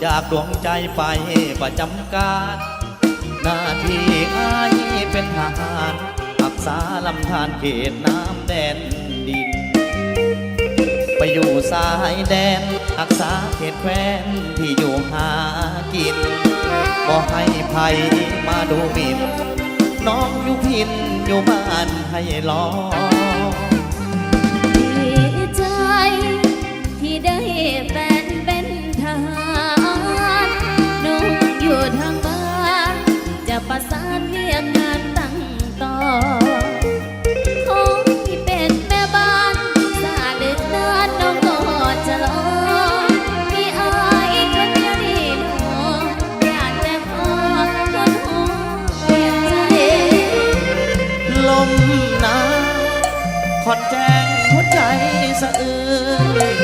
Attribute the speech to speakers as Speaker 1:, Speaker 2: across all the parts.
Speaker 1: จากดวงใจไปประจำการหน้าที่อ้ายเป็นทหารรักษาลำธารเขตน้ำแดนดินไปอยู่สายแดนรักษาเขตแคว้นที่อยู่หากินบ่ให้ภัยมาดูหมิ่นน้องอยู่พินอยู่บ้านให้รอ
Speaker 2: ดีใจที่ได้แฟนเป็นทหารน้องอยู่ทางบ้านจะประสานเรียกงานตั้งต่อขอที่เป็นแม่บ้านสาเลือกนานน้องก็จะรอที่อายคนเดียวนี่น้องอยากแต่พอคนหัวเปลี่ยนใจ
Speaker 1: ลมหนาวขอดแจ้งหัวใจสะอื้น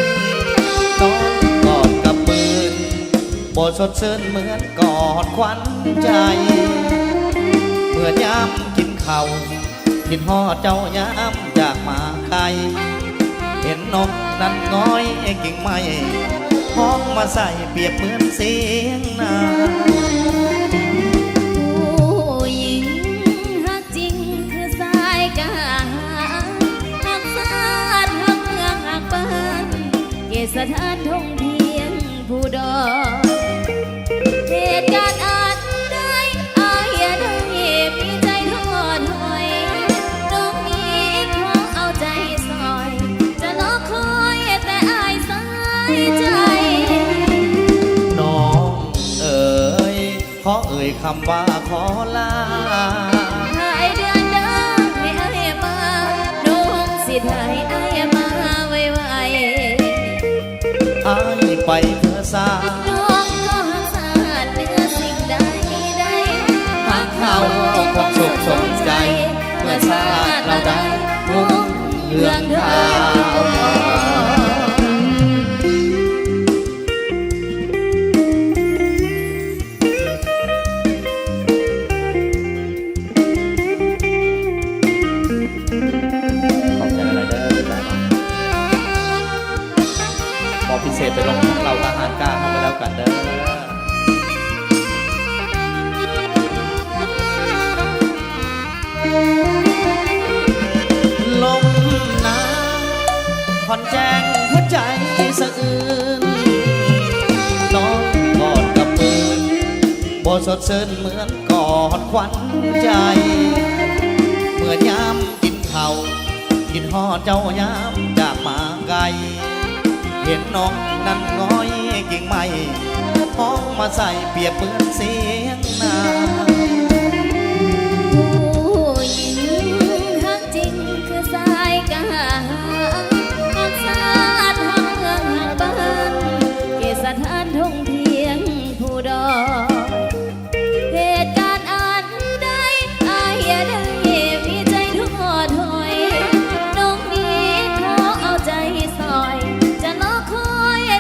Speaker 1: ต้องกอดกับปืนโบสดชื่นเหมือนกอดควันใจเมื่อยามกินข้าวกินห่อเจ้ายามจากมาไกลเห็นนกนั้นง้อยกิ่งไม้ห้องมาใส่เปรียบเหมือนเสียงนา
Speaker 2: ผู้หญิงฮักจริงคือสายกาฮักสาดฮักเมืองฮักบ้านเกศสถานท่องเที่ยวผู้ดอเหตุการณ์อาจได้อายได้มีใจทอดถอยน้องนี้ขอเอาใจซอยจะรอคอยแต่อายสายใจ
Speaker 1: น้องเอ๋ยขอเอ่ยคำว่าขอลา
Speaker 2: ให้เดือนเดิมให้อายมาน้องสิให้อายมาไว
Speaker 1: อายไปเพื่อสร้าง
Speaker 2: น้องก็หักษาเหนือสิ่งใด
Speaker 1: หักเขาความสุขสมใจเมื่อชาติเราได้มุ่งเรื่องราวพิเศษไปลงของเราทหารกล้าเข้ามาแล้วกันเด้อลมหนาวผ่อนแจ้งหัวใจสะอื้นน้องกอดกับปืนโบสดชื่นเหมือนกอดควันใจเมื่อยามกินข้าวกินห่อเจ้ายามจากมาไกลเห็นน้องนั้นง้อยกิ่งไม้ห้องมาใส่เปรียบเหมือนเสียงนา
Speaker 2: ผู้หญิงฮักจริงคือสายกาฮักสาดฮักเมืองฮักบ้านเกศสถานท่องเที่ยวผู้ดอเหตุการณ์อันใดอายได้มีใจทุกข์ถอยน้องนี้ขอเอาใจซอย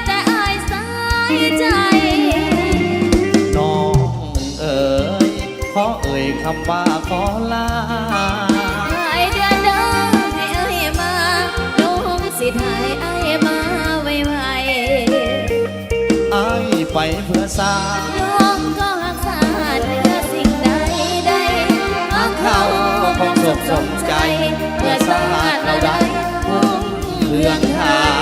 Speaker 2: แต่อายสายใจ
Speaker 1: น้องเอ๋ยขอเอ่ยคำว่าขอลา
Speaker 2: ให้เดือนเดิมให้เอ่ยมาน้องสิให้อายมาไว
Speaker 1: อายไปเพื่อสร้าง
Speaker 2: น้องก็หักษาเหนือสิ่งใด
Speaker 1: หักเขาคงสุขสมใจเพื่อชาติเราได้พุ่งเรื่องทาง